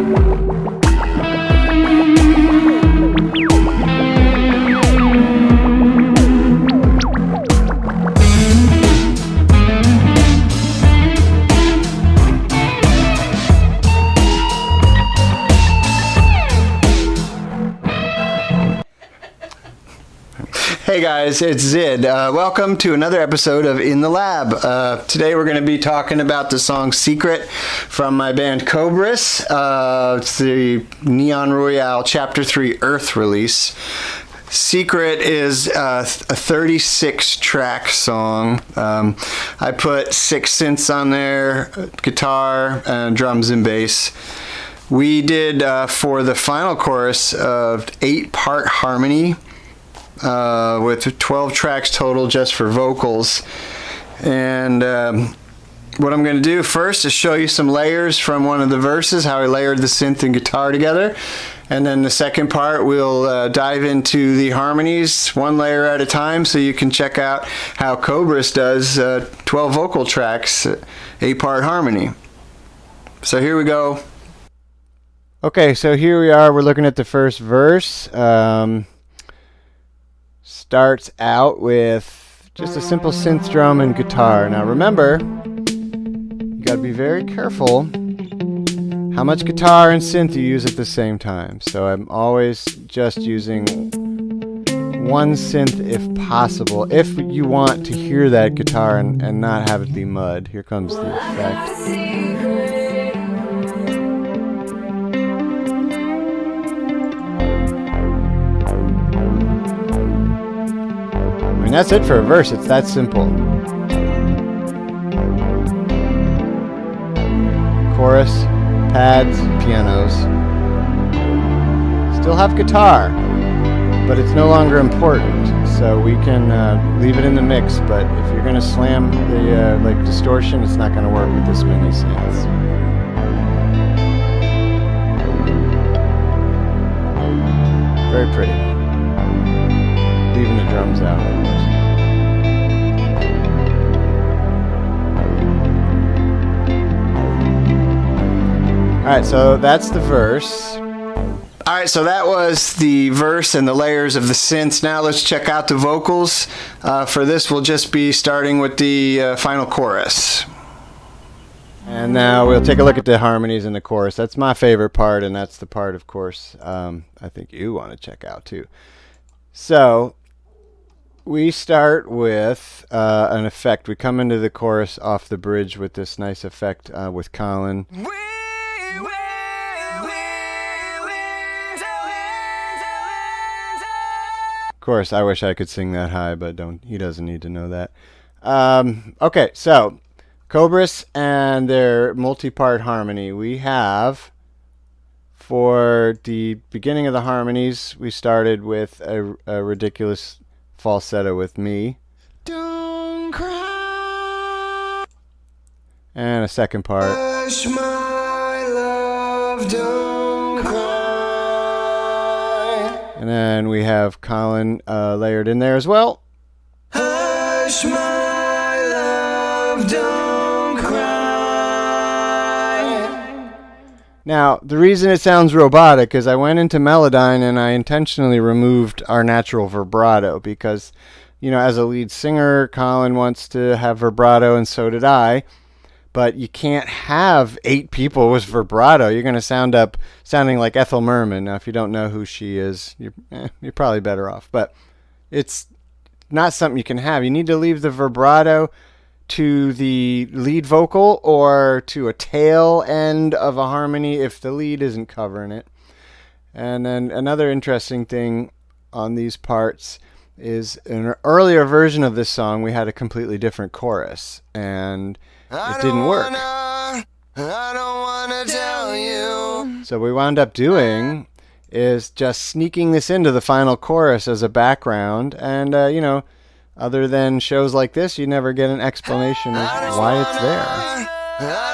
Hey guys, it's Zid. Welcome to another episode of In the Lab. Today we're going to be talking about the song Secret from my band Cobress. It's the Neon Royale Chapter 3 Earth release. Secret is a 36-track song. I put 6 synths on there, guitar, drums, and bass. We did, for the final chorus, 8-part harmony. With 12 tracks total just for vocals. And what I'm going to do first is show you some layers from one of the verses, how I layered the synth and guitar together. And then the second part, we'll dive into the harmonies one layer at a time, so you can check out how Cobress does 12 vocal tracks, 8-part harmony. So here we go. Okay, so here we are. We're looking at the first verse. Starts out with just a simple synth drum and guitar. Now remember, you gotta be very careful how much guitar and synth you use at the same time. So I'm always just using one synth if possible, if you want to hear that guitar and not have it be mud. Here comes the effect. And that's it for a verse. It's that simple. Chorus, pads, pianos. Still have guitar, but it's no longer important. So we can leave it in the mix. But if you're going to slam the like distortion, it's not going to work with this many synths. Very pretty. Leaving the drums out, of course. Alright, so that's the verse. Alright, so that was the verse and the layers of the synths. Now let's check out the vocals. For this, we'll just be starting with the final chorus. And now we'll take a look at the harmonies in the chorus. That's my favorite part, and that's the part, of course, I think you want to check out too. So we start with an effect. We come into the chorus off the bridge with this nice effect with Colin. Of course, I wish I could sing that high, but he doesn't need to know that. Okay, so Cobress and their multi-part harmony. We have, for the beginning of the harmonies, we started with a ridiculous falsetto with me. Don't cry. And a second part. Hush, my love, don't cry. And then we have Colin layered in there as well. Hush, my love, don't cry. Now, the reason it sounds robotic is I went into Melodyne and I intentionally removed our natural vibrato because, you know, as a lead singer, Colin wants to have vibrato and so did I. But you can't have 8 people with vibrato. You're going to sounding like Ethel Merman. Now, if you don't know who she is, you're probably better off. But it's not something you can have. You need to leave the vibrato to the lead vocal or to a tail end of a harmony if the lead isn't covering it. And then another interesting thing on these parts is in an earlier version of this song, we had a completely different chorus. And it didn't work. I don't wanna tell you. So what we wound up doing is just sneaking this into the final chorus as a background. And, you know, other than shows like this, you never get an explanation of why it's there. I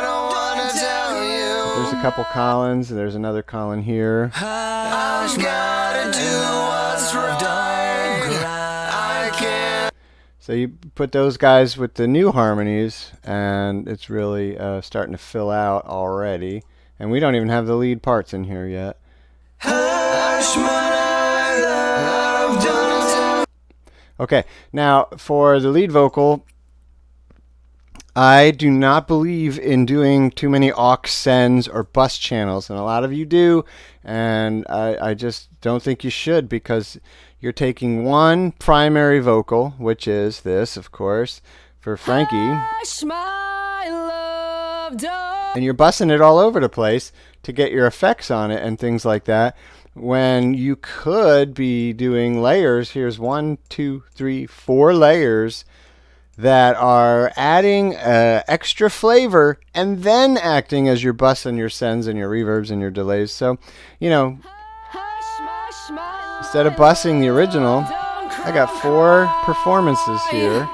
don't wanna tell you. There's a couple Collins. There's another Colin here. I've gotta do what's right. So you put those guys with the new harmonies, and it's really starting to fill out already. And we don't even have the lead parts in here yet. Okay, now for the lead vocal, I do not believe in doing too many aux sends or bus channels, and a lot of you do, and I just don't think you should, because you're taking one primary vocal, which is this, of course, for Frankie, and you're bussing it all over the place to get your effects on it and things like that, when you could be doing layers. Here's 1, 2, 3, 4 layers that are adding extra flavor and then acting as your bus and your sends and your reverbs and your delays. So, you know, instead of bussing the original, I got 4 performances here,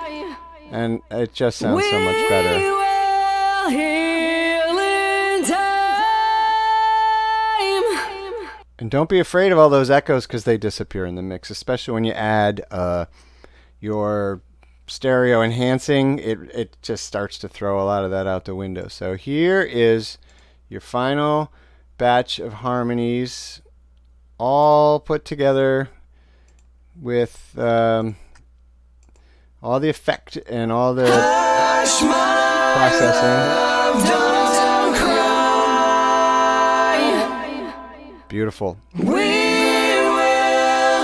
and it just sounds so much better. And don't be afraid of all those echoes, because they disappear in the mix, especially when you add your stereo enhancing. It just starts to throw a lot of that out the window. So here is your final batch of harmonies, all put together with all the effect and all the processing. Beautiful. We will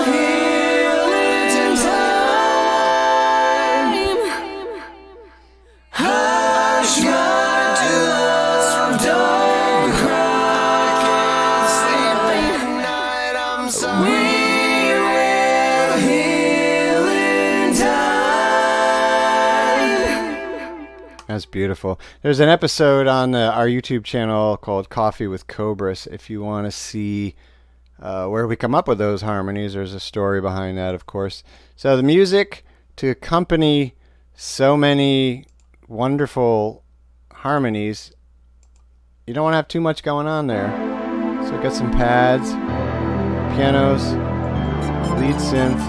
heal in time. Hush, my love, don't cry. Can't sleep at night, I'm sorry. We will heal in time. That's beautiful. There's an episode on our YouTube channel called Coffee with Cobress. If you want to see where we come up with those harmonies, there's a story behind that, of course. So the music to accompany so many wonderful harmonies, you don't want to have too much going on there. So get some pads, pianos, lead synth,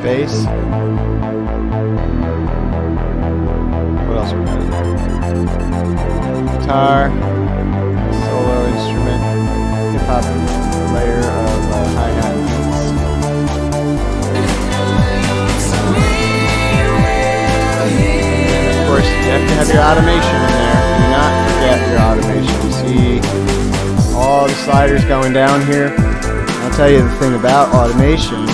bass. What else we got in there? Guitar, solo instrument, hip-hop layer of hi-hat. And of course, you have to have your automation in there. Do not forget your automation. You see all the sliders going down here. I'll tell you the thing about automation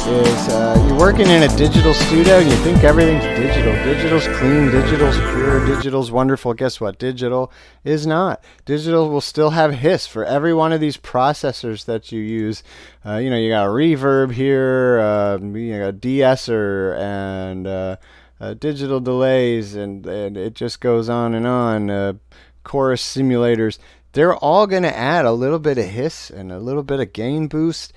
is you're working in a digital studio and you think everything's digital. Digital's clean, digital's pure, digital's wonderful. Guess what? Digital is not. Digital will still have hiss for every one of these processors that you use. You know, you got a reverb here, you got a de-esser, and digital delays, and it just goes on and on. Chorus simulators. They're all going to add a little bit of hiss and a little bit of gain boost.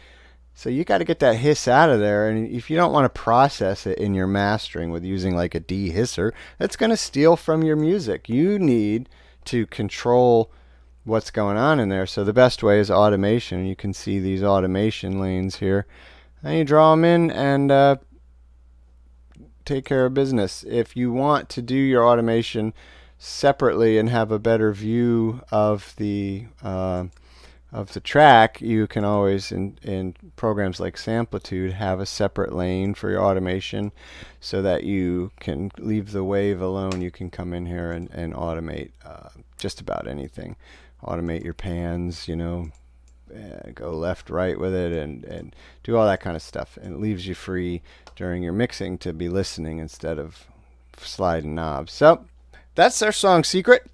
So you got to get that hiss out of there, and if you don't want to process it in your mastering with using like a de-hisser, that's going to steal from your music. You need to control what's going on in there. So the best way is automation. You can see these automation lanes here, and you draw them in and take care of business. If you want to do your automation separately and have a better view of the track, you can always in programs like Samplitude have a separate lane for your automation, so that you can leave the wave alone. You can come in here and automate just about anything. Automate your pans, you know, go left, right with it, and do all that kind of stuff. And it leaves you free during your mixing to be listening instead of sliding knobs. So that's our song Secret.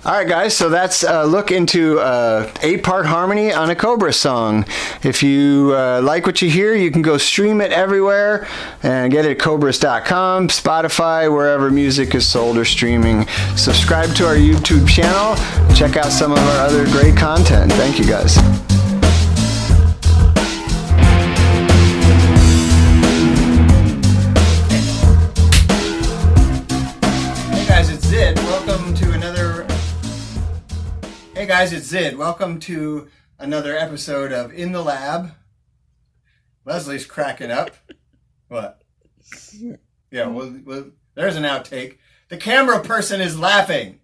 Alright guys, so that's a look into 8-part harmony on a Cobress song. If you like what you hear, you can go stream it everywhere and get it at Cobress.com, Spotify, wherever music is sold or streaming. Subscribe to our YouTube channel. Check out some of our other great content. Thank you guys. Hey guys, it's Zid. Welcome to another... Hey guys, it's Zid. Welcome to another episode of In the Lab. Leslie's cracking up. What? Yeah, well, there's an outtake. The camera person is laughing.